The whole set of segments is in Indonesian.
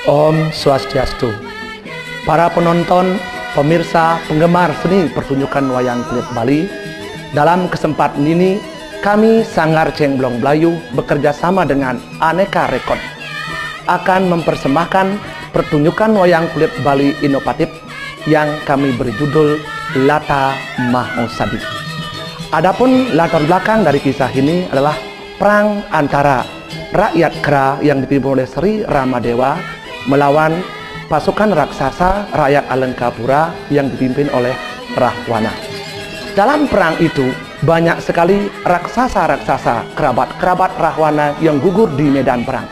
Om Swastiastu. Para penonton, pemirsa, penggemar seni pertunjukan wayang kulit Bali, dalam kesempatan ini kami Sanggar Cengblong Blayu bekerja sama dengan Aneka Rekod akan mempersembahkan pertunjukan wayang kulit Bali inovatif yang kami beri judul Lata Mahosadi. Adapun latar belakang dari kisah ini adalah perang antara rakyat Kera yang dipimpin oleh Sri Ramadewa melawan pasukan raksasa rakyat Alengkapura yang dipimpin oleh Rahwana. Dalam perang itu banyak sekali raksasa-raksasa kerabat-kerabat Rahwana yang gugur di medan perang.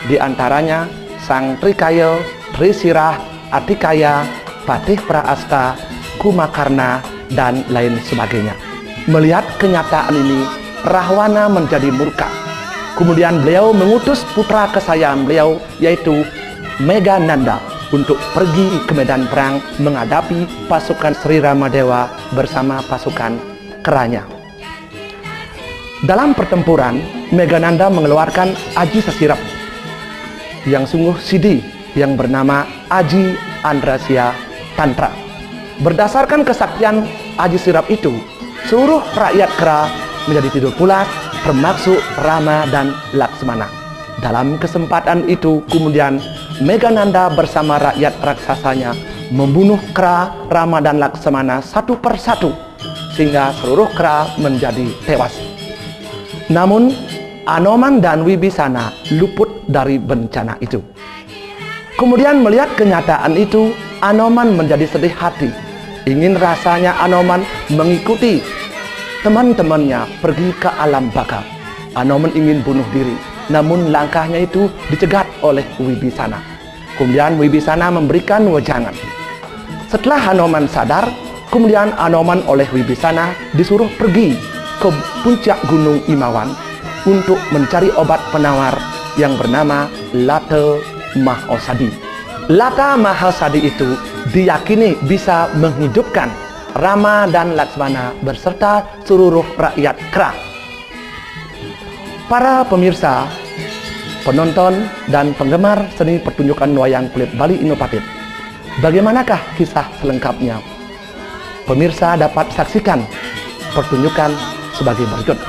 Di antaranya Sang Trikaya, Trisirah, Atikaya, Patih Praasta, Kumakarna, dan lain sebagainya. Melihat kenyataan ini, Rahwana menjadi murka. Kemudian beliau mengutus putra kesayangan beliau, yaitu Megananda, untuk pergi ke medan perang menghadapi pasukan Sri Ramadewa bersama pasukan Keranya. Dalam pertempuran, Megananda mengeluarkan Aji Sesirap yang sungguh sidi yang bernama Aji Andrasya Tantra. Berdasarkan kesaktian Aji Sirap itu, seluruh rakyat Kera menjadi tidur pulas, termasuk Rama dan Laksmana. Dalam kesempatan itu kemudian Megananda bersama rakyat raksasanya membunuh Kera, Rama, dan Laksmana satu persatu sehingga seluruh Kera menjadi tewas. Namun Anoman dan Wibisana luput dari bencana itu. Kemudian melihat kenyataan itu, Anoman menjadi sedih hati. Ingin rasanya Anoman mengikuti teman-temannya pergi ke alam baka. Anoman ingin bunuh diri, namun langkahnya itu dicegat oleh Wibisana. Kemudian Wibisana memberikan wejangan. Setelah Anoman sadar, kemudian Anoman oleh Wibisana disuruh pergi ke puncak Gunung Imawan untuk mencari obat penawar yang bernama Lata Mahosadi. Lata Mahosadi itu diyakini bisa menghidupkan Rama dan Laksmana beserta seluruh rakyat Kera. Para pemirsa, penonton, dan penggemar seni pertunjukan wayang kulit Bali inovatif, bagaimanakah kisah selengkapnya? Pemirsa dapat saksikan pertunjukan sebagai berikut.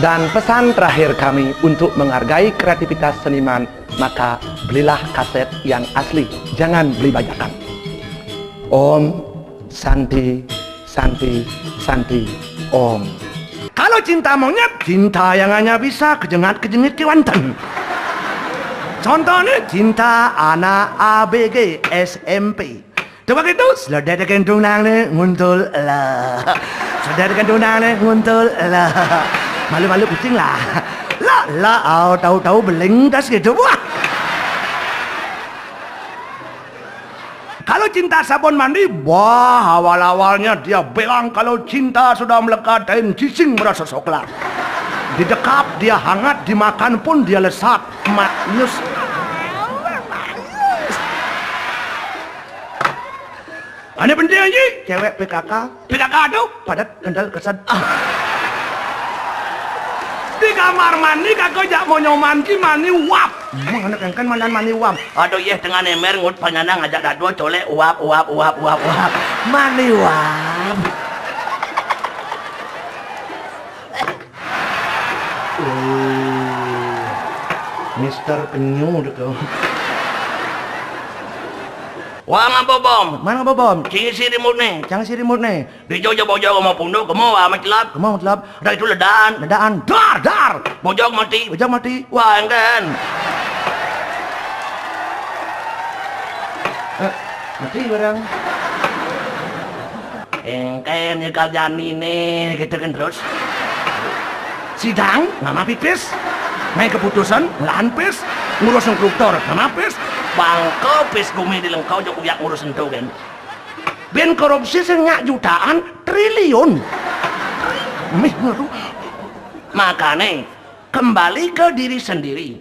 Dan pesan terakhir kami untuk menghargai kreativitas seniman, maka belilah kaset yang asli, jangan beli bajakan. Om Santi, Santi, Santi, Om. Kalau cinta monyet, cinta yang hanya bisa kejengat-kejengit kewanten. Contohnya cinta anak ABG SMP. Coba gitu, selada gendong nang nguntul lah. Selada gendong nang nguntul lah. Malu-malu kucing lah. Lah, tahu-tahu beling tas gitu. Wah. Kalau cinta sabun mandi, wah, awal-awalnya dia bilang kalau cinta sudah melekat dan cicing merasa soklat. Didekap dia hangat, dimakan pun dia lesat. Maknyus. Ini penting aja, cewek PKK tuh padat kendal kesan. Di kamar mandi kakak jak mau nyomanki mani uap. Mana kan mandan mani uap. Aduh yeh tengah nemer ngut panyana ngajak dadua colek uap. Mani uap. Mister Penyu deh kau. Wah ngapa bom? Mana ngapa bom? Cing si remote nih. Cang si remote nih. Di jauh bojo mau punduh, kamu macelap. Dah itu ledaan. Dar. Bojok mati. Wah engken. Mati barang. Engken nyekal jani nih, gitu kan terus. Sidang, nama pipis. Main keputusan, lahan pis. Ngurus koruptor, nama pis. Bangkau pis gumi di lengkau jok uyak ngurus entu kan. Ben korupsi senyak jutaan triliun. Makanya kembali ke diri sendiri.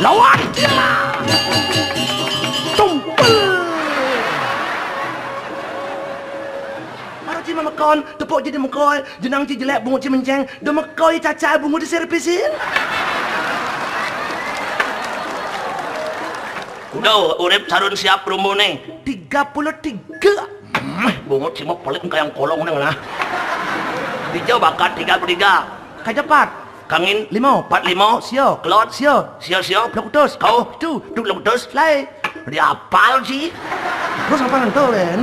Lawan dia. Tumpul. kon, tepuk je di mekoi, jenang je jelek bungut je menceng, de mekoi caca bungut di servisin. Udah, urip sarun siap rumune. 33. Bungut sih mau pelit kayak kolong nih mana. Dijau bakat 33. Kajapat. Kangin 5, 45. sio, Kelot. sio, Sio. plukutus, Kau. tu, Duk lebetus. fly. Dia apal sih. Terus apa ngantuk kan?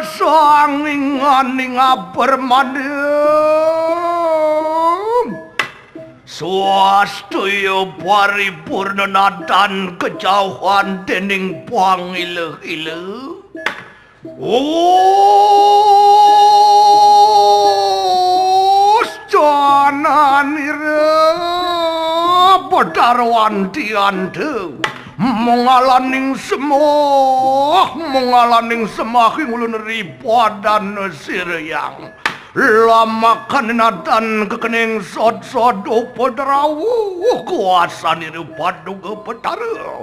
Sanging bermadem swastaya paripurna dan kejauhan dening pangileh-ileh jananira padarwan diandhe mongalaning semah ing ulun ripadan siryang lama kanenatan kekening sod-sod padrawu kuasani paduga petara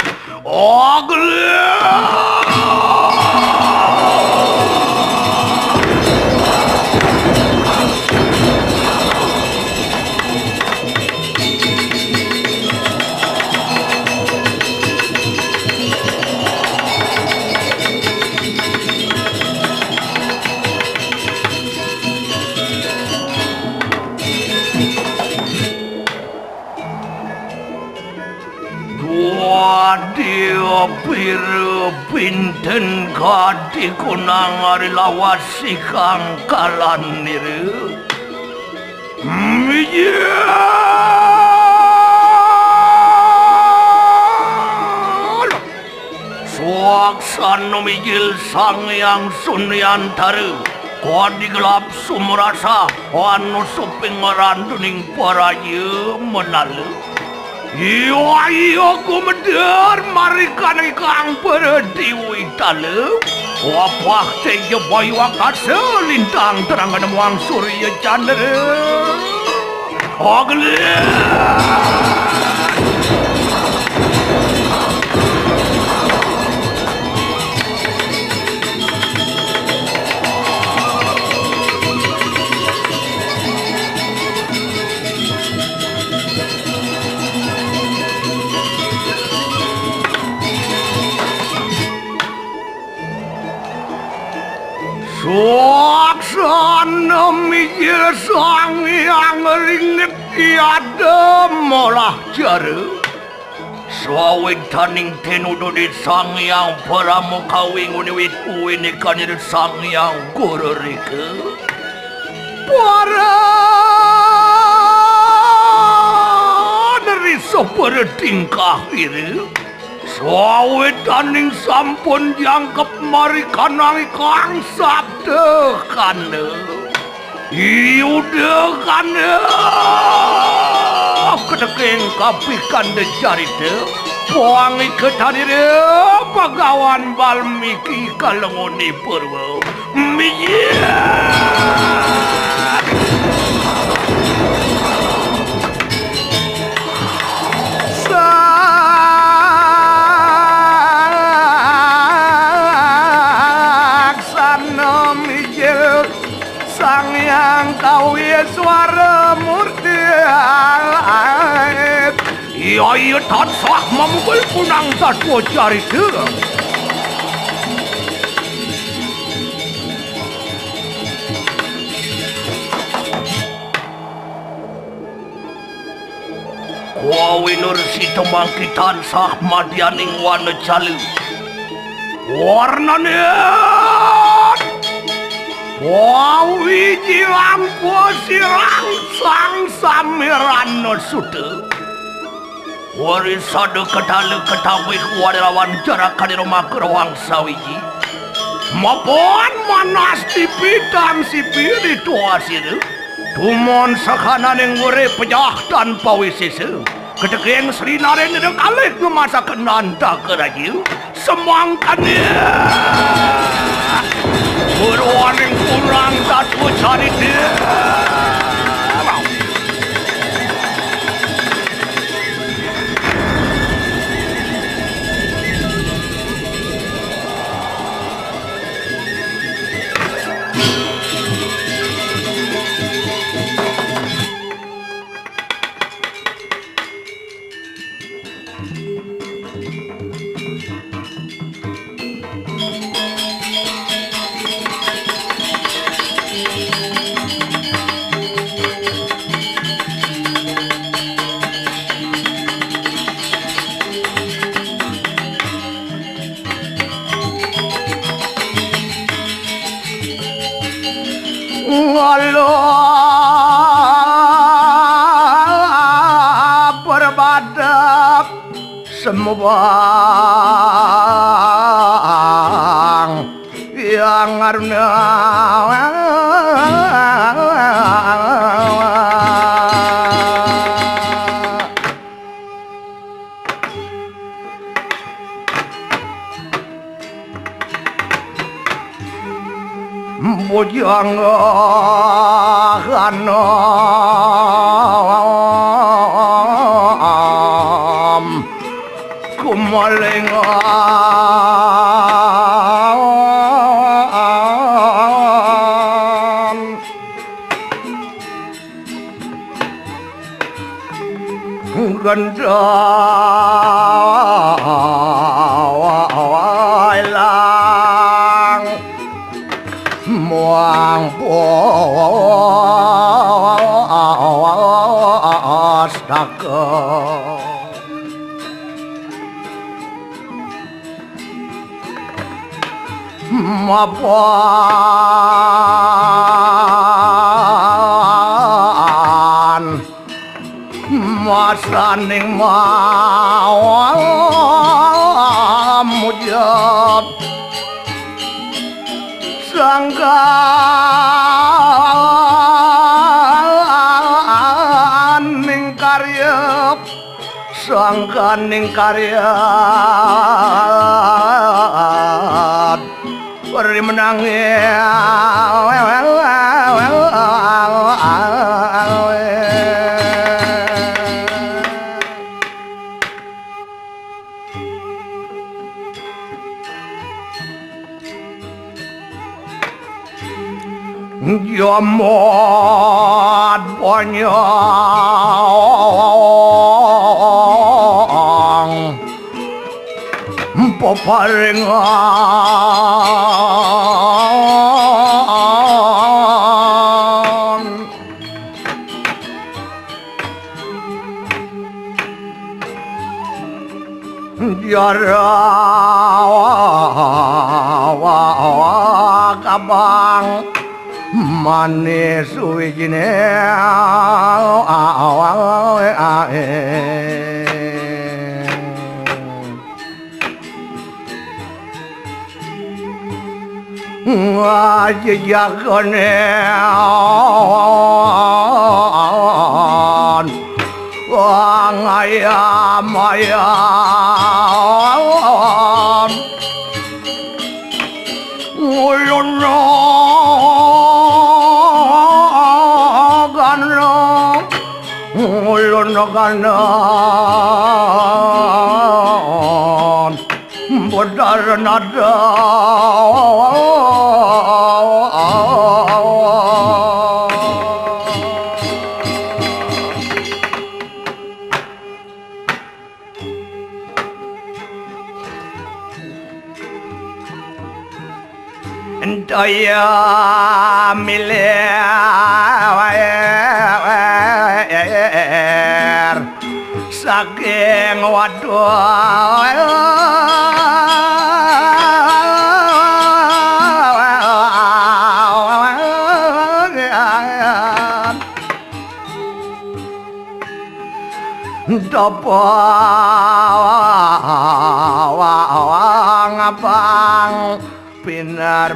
Dia biru pinten kadi kunang ari lawas sikang kalan niru suaksana mijil sang yang sunyantara kadi gelap sumrasa anu suping randuning para ye menalu Iyo kumedar marikan ikang berdiwi tale wapah teja bayu akasa lintang terangan muang surya chandra ogle suaksana mijil inggil sang yang ringit tiada molah jare sawitaning tinududi sang yang pramuka wingun-wit uwini kanir sang yang gururike para nerisa bertingkah iri sawitaning sampun jangkep marikanang kang sabda kana Yuda kana kedeking kapikan de carita poangi ketanire Bagawan Balmiki kalengoni purwa miyat saksana mijil sang yang kawi suara murti iya tansah memukul punang satwa carita Wawi nursi temangkitan sah madyaning wana calu warnanya Wawi jilang sirang sang samirano suda warisada kedale ketawih wadawan jarakan di rumah kerawang sawiji maupun manas di bidang sipir itu asir tumon sakananing urip pejah tanpa wisisa kedeking Sri Narendra kalih ngemasa kenanta kerayu semangkanya Purwaning kurang satu cari dia Allah berbadap semua yang karena bujang hanam kumalingan gendawailang muang pustaka mapan masaning mau mujab sangkaning karya beri Yamad banyang peparingan jara kabang manis wijine jagone wang ayam ulun ganon bodar nada daya miler saking dapawang abang pinar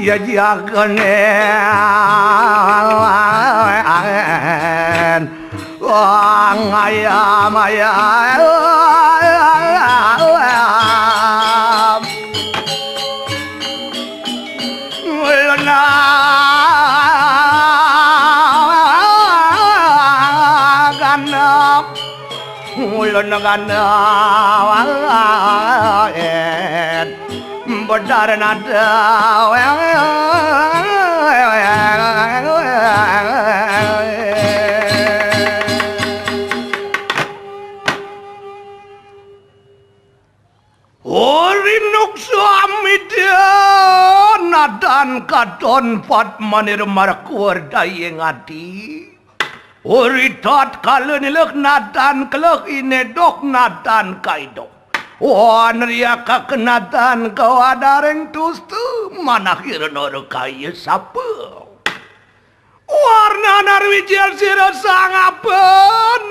ya jagane wang ayam ulun ganawan bodar nada orinuk suami dia nadan kadon patmanir markur dayeng adi uritot kalau nilek nadan kelek inedok nadan kaidok wan ria kakenatan kau adareng tustu manakir nor kaya sapa warna narwijir sira sang apa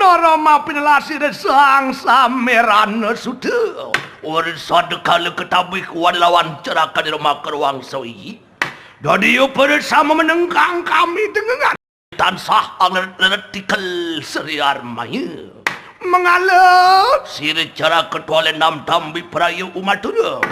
noroma pinlasir sang sameran sudah urusan kalau ketabik wadawan ceraka di rumah keruang soi dadi bersama menengkang kami dengan tansah analytical seriar maya mengalah siri cara ketua lenam tambi perayu umat turun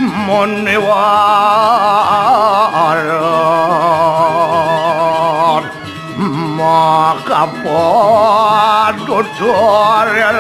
Monewar makapod tutorial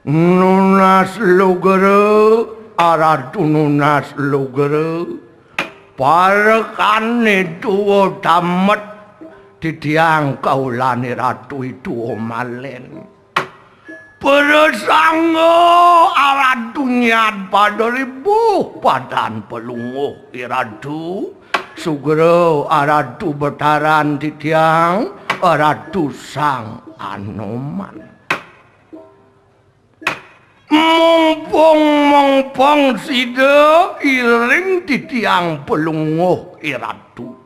nunas lugere aratu nunas lugere parekane tuwa damet didiang kaulane ratu itu omalen bersanggo aratu nyat pada ribu padan pelunguh iradu sugero aratu betaran didiang Ratu Sang Anoman. Mumpung sida iring titiang pelunguh iratu.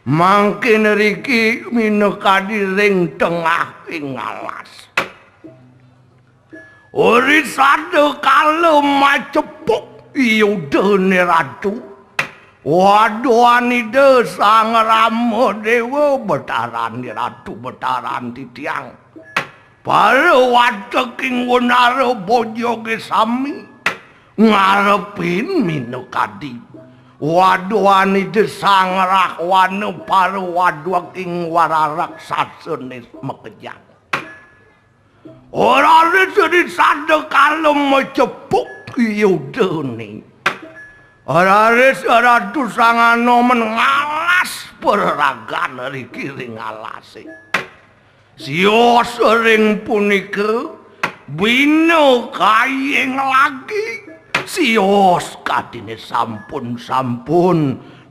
Mangkin riki minekadi ring tengah ing alas. Ori sada kala macepuk yudane ratu. Waduhanida Sang Rama Dewa betaran ratu betaran titiang. Para wateking wenara bojoge sami ngarepin minekadi. Waduhanida Sang Rahwana para waduking wararak sasene mekejang. Ora resedi sada kala macepuk yudane. Ora res Ratu Sang Anoman ngalas peragan riki ring alase. Sios ring punika bina kayeng lagi. Sios kadine sampun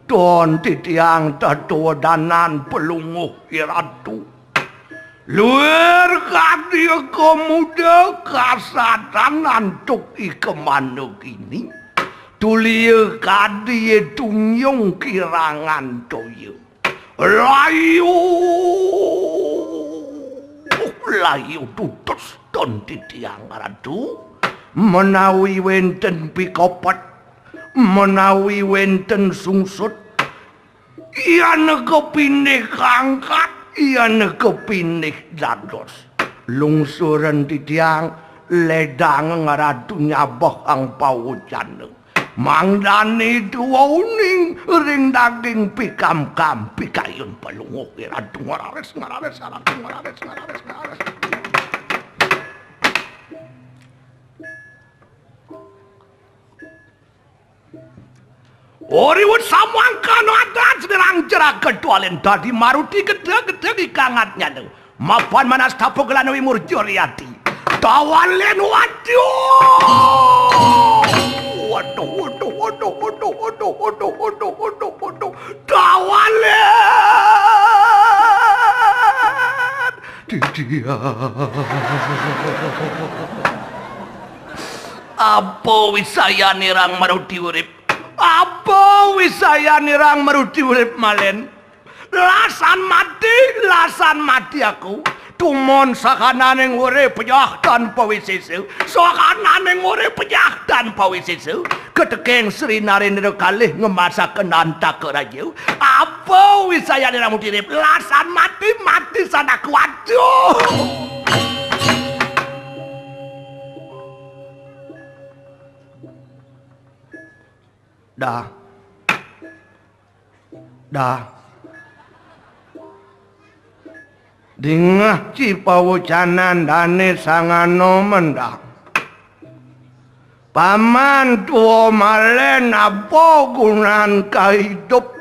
don titiang tatuadanan pelunguh iratu. Luar kadya kemuda kasatan antuk ikemanuk ini. Tulia kadya tungyong kirangan toyo. Layu tutus don titiang ratu. Menawi wenten pikopat, menawi wenten sungsut. Iyan kepinih kangkat, iyan kepinih dados. Lungsuran titiang ledang ratu nyabah ang pawucan. Mangdani duwuning ring daging pikam-kam pikayun pelunguh ratu ngarares. Oriwut samangkan adat serang jerak ketualen tadi maruti gede-gede di kangatnya tuh. Mapan manas tapogelan wi murjoriati. Tawalen waduh. Tawalen. Dia. Apa wisaya nirang maruti urip? Apa wisaya nirang maruti urip malen? Lasan mati aku. Tumon sakananing urip pejah tanpa wisese. Sakananing urip pejah tanpa wisese. Ketekeng Sri Narendra kalih ngemasaken anta keraja. Apa wisaya nirang maruti urip? Lasan mati sanaku. Waduh. Dah. Dingah cipawucanan dane Sang Anoman dah. Paman tuwa malen apa gunan kahidup.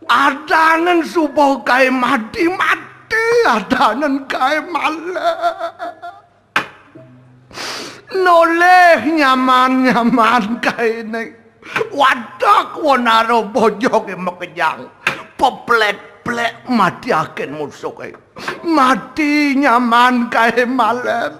Adanen subuh kae mati adanen kae malen. Noleh nyaman kae wadak wanaro bojoke mekejang peplek-plek mati aken musuhe mati nyaman kae malen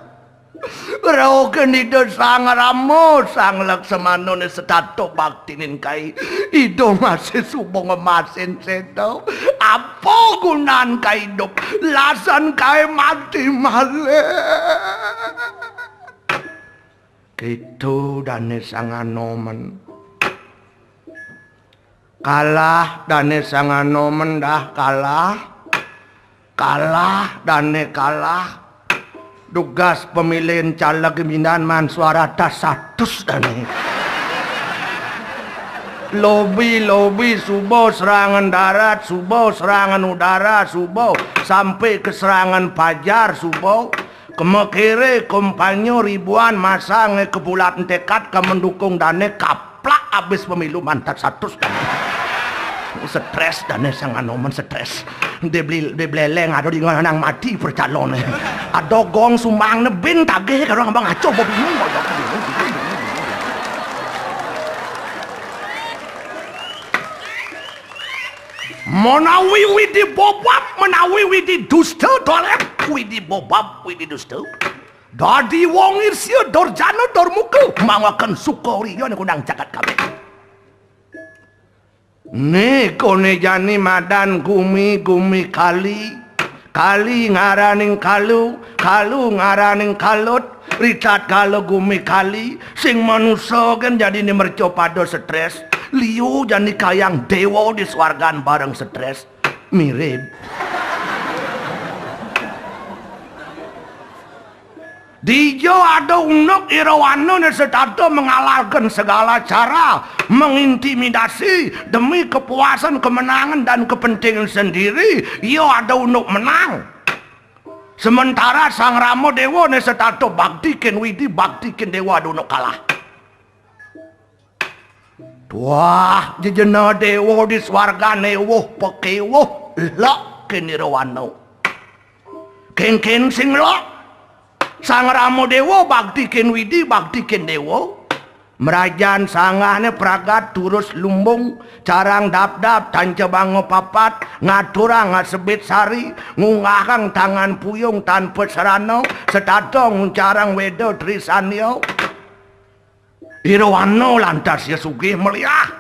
raoken ida Sang Rama Sang Laksamana ne setato baktinin kae ida masih subong emasin sedo apa gunan kae hidup lasan kae mati malen gitu dane Sang Anoman. Kalah dane Sang Anoman dah kalah dane kalah. Tugas pemilihan caleg Mindan Mansuara das 100 dane. Lobi subuh serangan darat, subuh serangan udara, subuh sampai ke serangan fajar subuh. Kemekire kompanyo ribuan masa kebulan tekad ke mendukung dane kaplak abis pemilu mantat 100 dane. Stres dane Sang Anoman stres. Dibeleleng ada di nang mati percalon. Ada gong sumbang nebin tagih karo ngambang ngaco bingung. Menawi widi bobab, menawi widi dusta dolek, widi bobab, widi dusta. Dadi wong irsia dorjana dormuka, mangakan sukoriyo ni kundang jagat kami. Ne kone jani madan gumi kali, kali ngaraning kalu, kalu ngaraning kalut, ricat kalau gumi kali, sing manusia kan jadi ni merco pada stres, liu jadi kayang dewa di swargan bareng stres, mirip. Dijo ada unuk Irawana yang setata mengalahkan segala cara, mengintimidasi demi kepuasan, kemenangan dan kepentingan sendiri. Ia ada unuk menang. Sementara Sang Rama Dewa yang setata baktikan widi, baktikan dewa ada unuk kalah. Wah, jejena dewa di swarga newoh pekewoh lak ke Irawana. Ken sing lak. Sang Rama Dewa baktikin widi, baktikin dewa. Merajaan sangahnya pragat turus lumbung, carang dap-dap tanca bango papat, ngaturang ngasebit sari, ngungahang tangan puyung tanpa serano, setatong carang wedo trisanyo. Irawana lantas ya sugih meliah.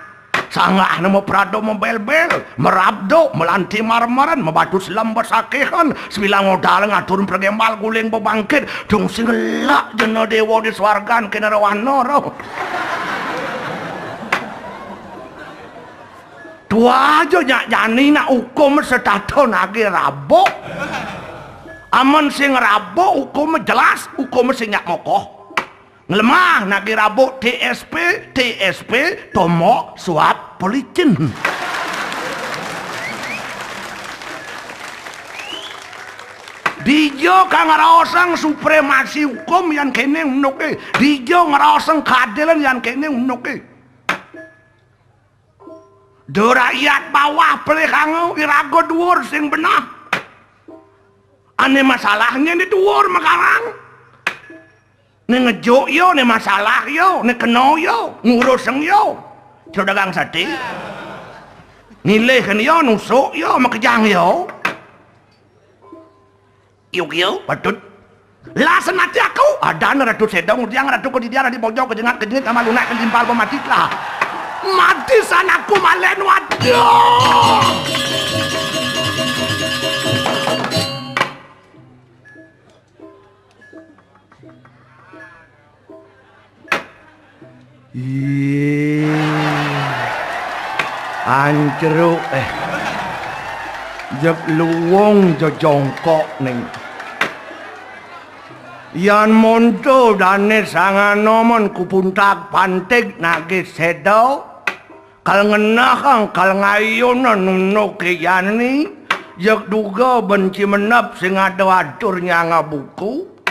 Sangah nama prado membel-bel, merabdo, melanti marmaran, membatu selam bersakehan, sebilang odal ngaturun pergembal guling bebangkit, dong singelak jena dewa di swargan kena Irawana roh. Tua aja nyani nak hukum setata nagi rabok. Aman sing rabok hukum jelas, hukum sing nyak mokoh. Ngelemah nagi rabuk TSP tomo suap policin. Dijo kang ngerosang supremasi hukum yang kene unuke. Dijo ngerosang keadilan yang kene unuke. De rakyat bawah pelih kangau irago dhuwur sing benah. Ane masalahnya di dhuwur mekarang. Ni ngejuk yo, ni masalah yo, ni kena yo, nguruseng yo. Sudah dagang sate. Nilai kan yo, nusuk yo, makejang yo. Yo, patut. Lasan mati aku. Ada ratu sedang, yang ratu ko di dia di pojok kejengat sama lunak kelimpal pemati lah. Mati sanaku malen waduh. Anjruk Jek luwung jongkok ning Yan monto dane sanganomon kupuntak pantik nage sedo kal ngenakang kal ngayunan nuno keyani jek duga benci menap sing ada aturnya ngabuku.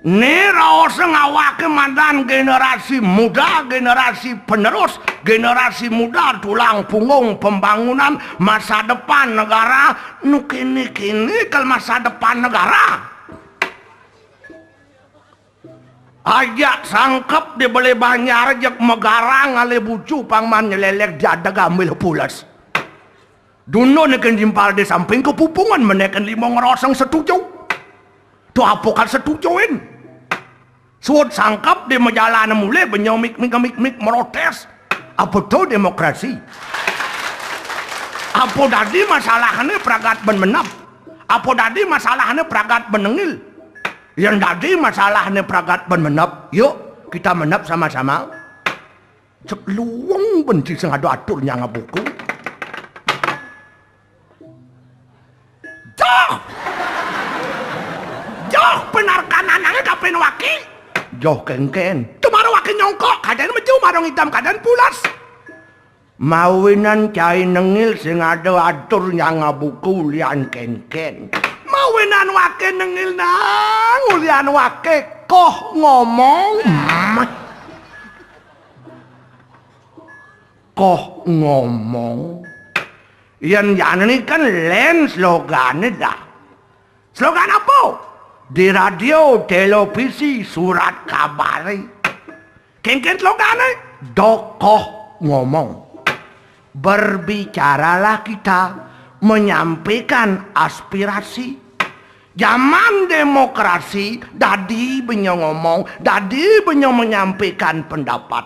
Ini raos ngawake mandan generasi muda, generasi penerus, generasi muda tulang punggung pembangunan masa depan negara. Nu kini ke masa depan negara. Ajak sangkep dibeli banyak rejek megara ngale bucu pangman nyelelek jada gambil pulas. Duno neken jimpal di samping kepupungan meneken limong roseng setuju. Tu apokan setujuin. Suat sangkap di majalah mulai benyomik mik merotes. Apa tu demokrasi? Apa tadi masalahnya pragat menmenap? Apa tadi masalahnya pragat menengil? Yang tadi masalahnya pragat menmenap. Yuk kita menap sama-sama. Cek luang benci sengadu aturnya ngabuku. Joh penarkan anaknya kapin wakil. Joh kengken. Tumaro wakin nyongkok. Kadang meju marong hitam kadang pulas. Mawinan cai nengil sing ada aturnya ngabuku lian kengken. Mawinan wakin nengil nang lian wake koh ngomong. Koh ngomong. Yan ini kan len slogannya dah. Slogan apa? Di radio, televisi, surat kabar. Kengken slogannya, dokoh ngomong. berbicaralah kita, menyampaikan aspirasi. Zaman demokrasi, dadi banyak ngomong, dadi banyak menyampaikan pendapat.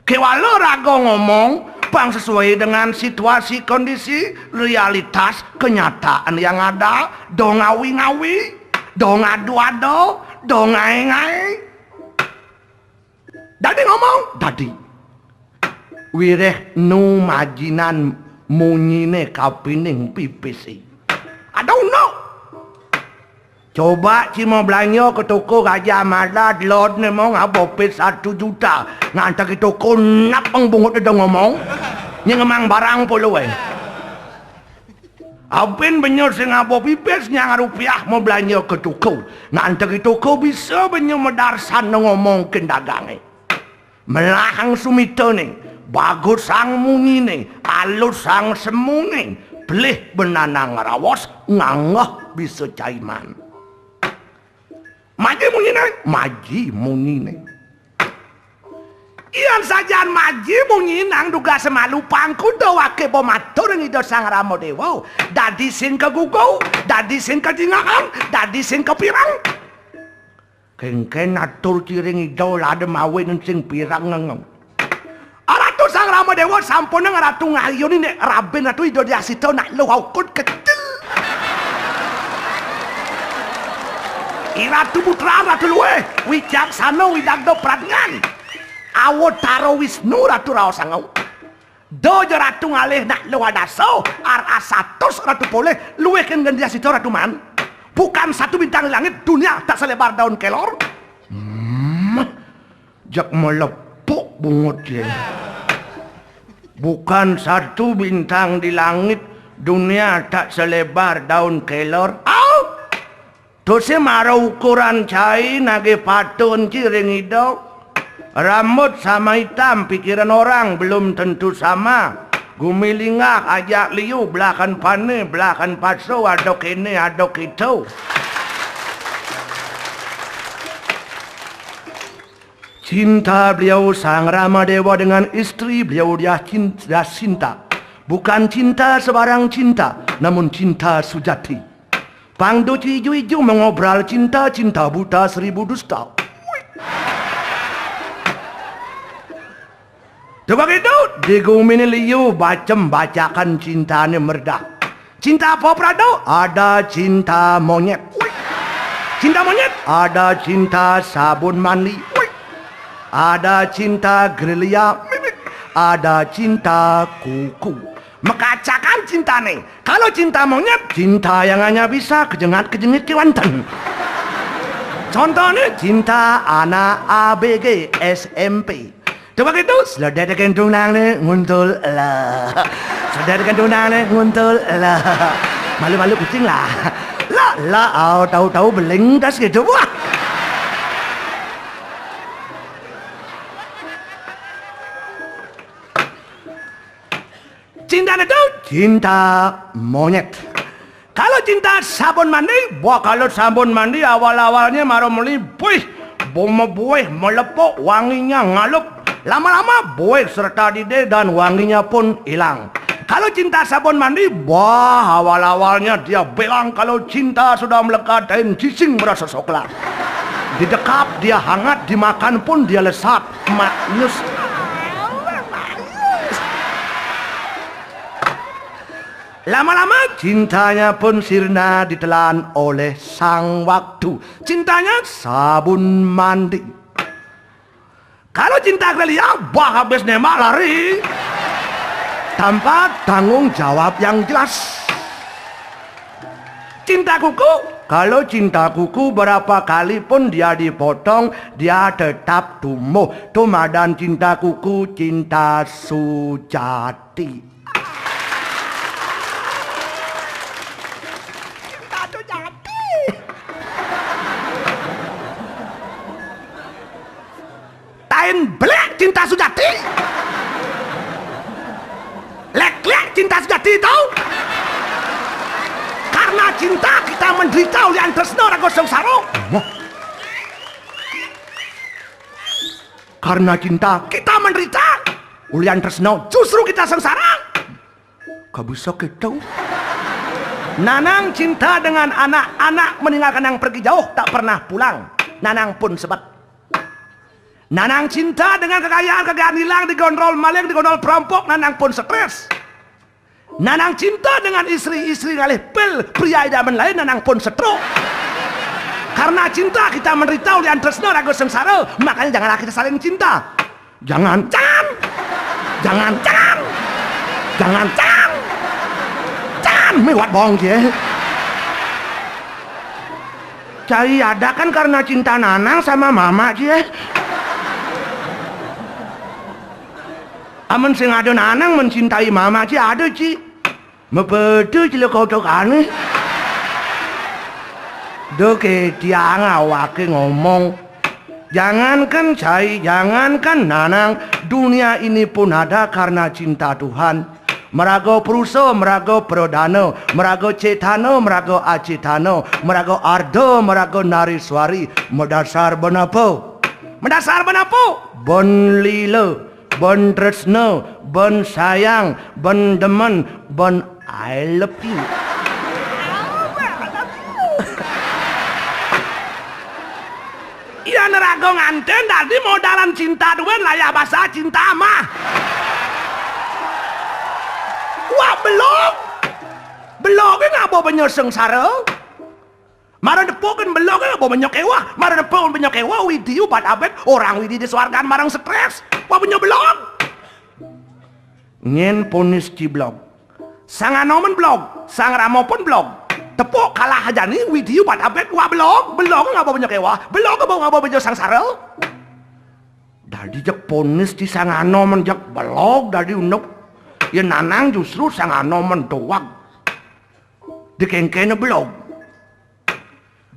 Kewala rago ngomong, bang sesuai dengan situasi, kondisi, realitas, kenyataan yang ada, do ngawi-ngawi, do ngadu-adu, do ngai-ngai. Dadi ngomong, dadi. Wireh nu majinan munyine kapining pipisi. I don't know. Coba cuma belanja ke toko Raja Mada, lot ni mau ngabopit 1 juta. Ngantar ke toko napang bungut dia ngomong. Ni ngemang barang puluh Apin banyak sing ngabopipis nyang rupiah mau belanja ke toko. Ngantar ke toko bisa banyak medarsan ngomong ke dagang. Melahang sumito ni. Bagus sang mungi ni. Alus sang semu ni. Belih benanang rawas. Ngangah bisa caiman. Maji munyine, maji munyine. Iyan sajan maji munyinang duga semalu pangku dawake bomatur ngido sang Rama Dewa. Dadi sing kegugu, dadi sing kejingaan, dadi sing kepirang. Kengken atur ciring ido lade mawin sing pirang ngengeng. Aratu sang Rama Dewa sampun ngaratu ngayoni nek raben atu ido diasito nak luhaukut kecil. Iratu putra ratu luwe, wijaksana widagdo pradngan. Awo taro Wisnu ratu raosangau. Dojo ratu ngalih nak luwadaso, ar asatus ratu boleh luwe ken gandia situ ratu man. Bukan 1 bintang langit dunia tak selebar daun kelor. Jak melepuk bungut ye. Bukan 1 bintang di langit dunia tak selebar daun kelor. Tose mara ukuran cai nage patun ciring hidau. Rambut sama hitam, pikiran orang belum tentu sama. Gumilingah ajak liu, belakang pane, belakang paso, adok ini, adok itu. Cinta beliau sang Rama Dewa dengan istri beliau dia cinta. Bukan cinta sebarang cinta, namun cinta sujati. Pangdo ijo-ijo mengobrol cinta buta 1000 dusta. Coba gitu, digumini liu bacakan cintanya merdah. Cinta apa Prado? Ada cinta monyet. Cinta monyet? Ada cinta sabun mandi. Ada cinta gerilya. Ada cinta kuku. Mekacakan cinta nih. Kalau cinta monyet, cinta yang hanya bisa kejengat-kejengit kewanten. Contohnya cinta anak ABG SMP. Coba gitu, selesai dengan tunang nih nguntul lah. Selesai dengan tunang nih nguntul lah. Malu-malu kucing lah. Lah, tahu-tahu beling tas gitu wah. Cinta itu cinta monyet. Kalau cinta sabun mandi, kalau sabun mandi awal-awalnya maro meli buih, buih melepuk, wanginya ngalup. Lama-lama buih serta dide dan wanginya pun hilang. Kalau cinta sabun mandi, awal-awalnya dia bilang kalau cinta sudah melekat dan cicing merasa soklat. Didekap dia hangat, dimakan pun dia lesat, maknyus. Lama-lama cintanya pun sirna ditelan oleh sang waktu. Cintanya sabun mandi. Kalau cinta gerilya, habis nembak lari tanpa tanggung jawab yang jelas. Cinta kuku, kalau cinta kuku berapa kali pun dia dipotong, dia tetap tumbuh. Tumadan cinta kuku, cinta sujati. Belek cinta sujati. Lek-lek cinta sujati tahu? Karena cinta kita menderita oleh antresno rago sengsara. Karena cinta kita menderita. ulian tresno justru kita sengsara. Gak bisa gitu. Nanang cinta dengan anak meninggalkan yang pergi jauh tak pernah pulang. Nanang pun sebab. Nanang cinta dengan kekayaan hilang, digondol maling, digondol perampok. Nanang pun stres. Nanang cinta dengan istri ngalih pil, pria idaman lain. Nanang pun stroke. Karena cinta kita menderita ulian tresno ragu sengsara. Makanya janganlah kita saling cinta. Jangan mewat bohong je. Cai ada kan karena cinta Nanang sama mama je. Aman sing ada Nanang mencintai mama je ada ci. Mebedu ci kau aneh. Doke tiang awake ngomong. Jangankan Cai, jangankan Nanang, dunia ini pun ada karena cinta Tuhan. Merago Pruso, merago Prodano, merago Cetano, merago Acetano, merago Ardo, merago Nariswari. Mendasar benapo? Bon lilo, bon tresno, bon sayang, bon demen, bon I love you. Iya nerago nganten tadi modalan cinta duwen layak bahasa cinta mah. Wah belum ngabo banyak sengsara. Marah depokan belum ngabo banyak ewa. Marah depokan banyak ewa widiu bat abet orang widi di swargan marang stres. Wah banyak belum. Nyen ponis ci blog. Sang anomen blog, sang ramo pun blog. Tepuk kalah aja nih widiu bat abet wah belum ngabo banyak ewa. Belum ngabo banyak sengsara. Dari jak ponis ci sang anomen jak blog dari unuk. Ya Nanang justru sang anomen doang. Dikengkene belum.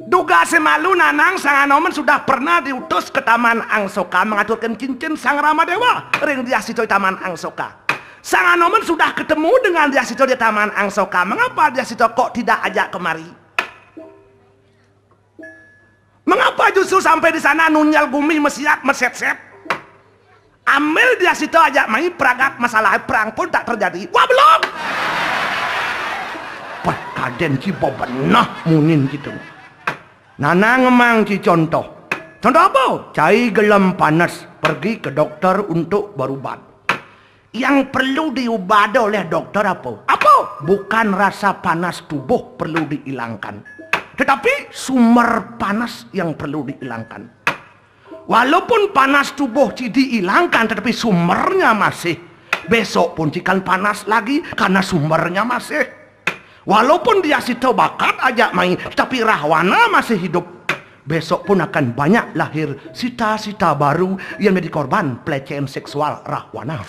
Duga semalu Nanang sang anomen sudah pernah diutus ke Taman Angsoka mengaturkan cincin sang Ramadewa ring diasito di Taman Angsoka. Sang anomen sudah ketemu dengan diasito di Taman Angsoka. Mengapa diasito kok tidak ajak kemari? Mengapa justru sampai di sana nunyal gumi mesiat meset-set? Ambil dia situ aja main peragat masalah perang pun tak terjadi. Wah belum. Wah kaden ci bebenah munin gitu. Nanang emang ci contoh. Contoh apa? Cai gelem panas pergi ke dokter untuk berobat. Yang perlu diubah oleh dokter apa? Apa? Bukan rasa panas tubuh perlu dihilangkan, tetapi sumber panas yang perlu dihilangkan. Walaupun panas tubuh dihilangkan tetapi sumbernya masih. Besok pun cikan panas lagi karena sumbernya masih. Walaupun dia situ bakat aja main tapi rahwana masih hidup. Besok pun akan banyak lahir sita-sita baru yang menjadi korban pelecehan seksual rahwana.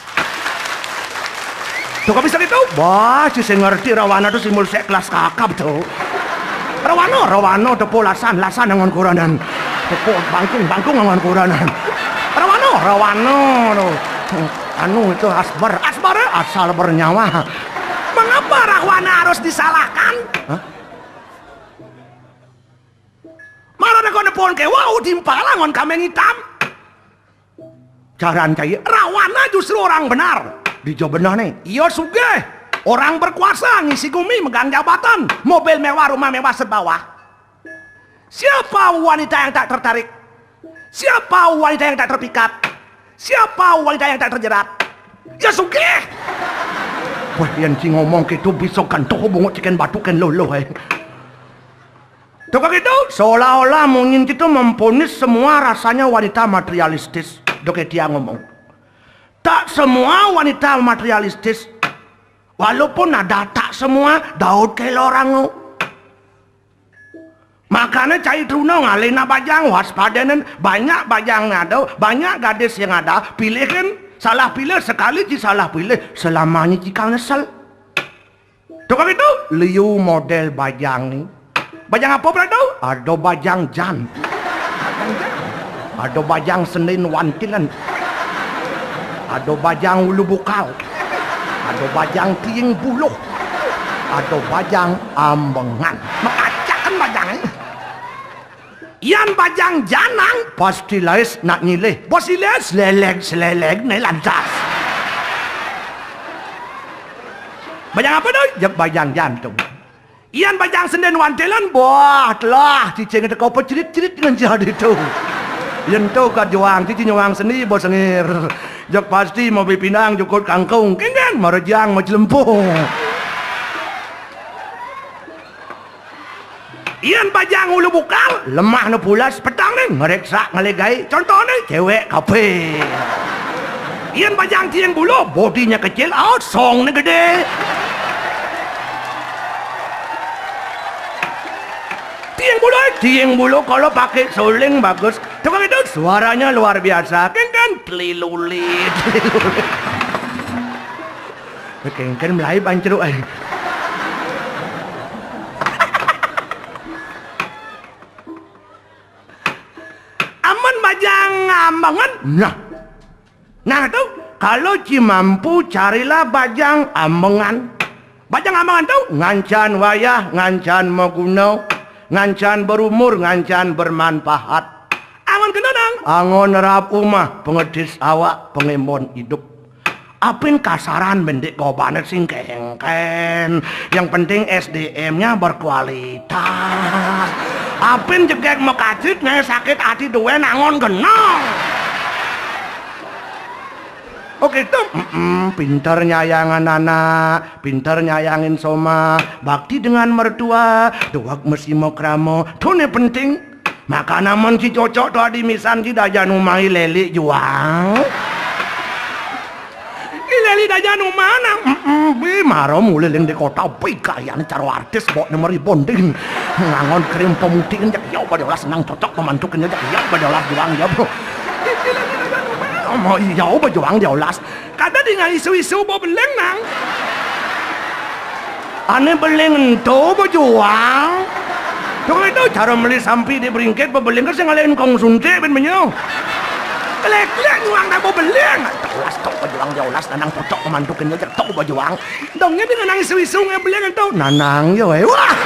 Tuh kok bisa gitu? Wah, si ngerti rahwana tuh simbol kelas kakap tuh. Rawano tepo lasan dengan kuranan. Tepo bangkung dengan kuranan. Rawano anu itu asbar asal bernyawa. Mengapa rahwana harus disalahkan? Hah? Malah ada konepon ke wow timpalangon kameng hitam. Jaran cai rahwana justru orang benar. Dijawab benar nih. Iya sugih. Orang berkuasa ngisi gumi megang jabatan, mobil mewah, rumah mewah sebawah. Siapa wanita yang tak tertarik? Siapa wanita yang tak terpikat? Siapa wanita yang tak terjerat? Ya sugih. Wah yang si ngomong gitu bisa gantung bungut ciken batu ken lolo Tuh gitu seolah-olah mungkin itu memponis semua rasanya wanita materialistis. Doke dia ngomong. Tak semua wanita materialistis. Walaupun ada tak semua Daud ke orang. Makanya cai truno ngalina bajang waspadanen banyak bajang ada, banyak gadis yang ada, pilih kan salah pilih sekali ci salah pilih selamanya cikal nyesel. Tuh kan itu liu model bajang nih. Bajang apa berado? Ada bajang jan. Ada bajang Senin wantilan. Ada bajang ulu bukal. Ada bajang tiing buluh. Ada bajang ambengan. Makacakan bajangnya. Yan bajang janang pasti lais nak nyilih. Bos iles selelek nih lantas. Bajang apa tuh? Ya bajang jantung. Ian bajang senden wantelan, wah telah cicing kau pecerit-cerit dengan jadi tuh. Ian tuh kajuang cici nyuang seni bos sengir. Jak pasti mau pinang jukut kangkung, kengen marejang mau celempung. Ian bajang ulu bukal, lemah nu pulas petang nih ngereksa ngelegai. Contohnya cewek kafe. Ian bajang tiang bulu, bodinya kecil, songnya gede. Tiang bulu kalau pakai suling bagus. Coba itu suaranya luar biasa. Kan telilulit. Kan mulai banceruk. Aman bajang ambangan. Nah tuh kalau mampu carilah bajang ambangan. Bajang ambangan tuh ngancan wayah, ngancan magunau, ngancan berumur, ngancan bermanfaat. Angon kenanang, angon nerap umah, pengedis awak, pengembon hidup. Apin kasaran bendek kau banget sing kengken. Yang penting SDM-nya berkualitas. Apin jegek mekacit nih sakit hati duen angon genong. Oke tuh, pintar nyayangan anak, pintar nyayangin soma, bakti dengan mertua, duak mesti mau kramo, tuh nih penting. Maka namun si cocok tuh di misan si dajan umai leli juang. Leli dajan umana, maro mulai yang di kota, kayaknya caro artis bawa nomor bonding, ngangon krim pemutiin jak jauh pada senang cocok memantukannya jak jauh pada juang ya bro. Mau jauh berjuang jauh las. Kata dengan isu-isu bawa beleng nang. Aneh beleng itu berjuang. Tuh itu cara beli sampai di beringket bawa beleng kan saya ngalahin konsumsi ben menyo. Kelek-kelek juang tak bawa beleng. Las tok berjuang jauh las nanang cocok memantukannya jak tok berjuang. Dongnya dengan isu-isu ngebeleng itu nanang yo wah.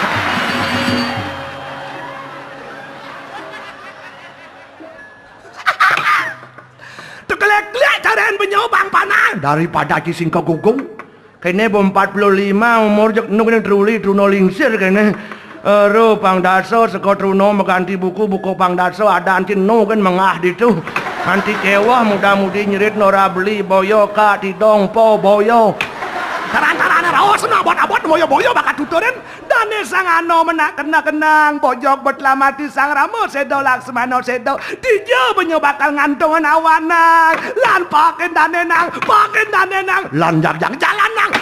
Kelek-kelek caraan penyobang panah daripada cising kegugung kene 45 umur jek nu kene truli truno lingsir kene ro pangdaso seko truno mengganti buku pangdaso ada antin nu kan mengah ditu anti kewah muda-mudi nyerit nora beli boyo ka tidong po boyo taran-taran raos na abot-abot boyo-boyo bakat tuturin dane sang ano menak kena-kenang bojok betlamati sang ramo sedo laksmano sedo tijo benyo bakal ngantongan awanang lan paken dane nang lan jak jalan nang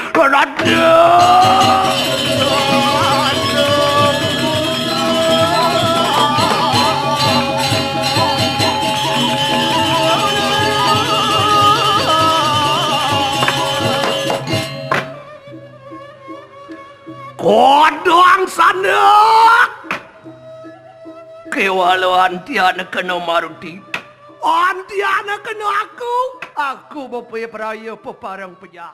Kodong sandek kewalau antiana kena maruti antiana kena aku bapak peraya peparang pejah.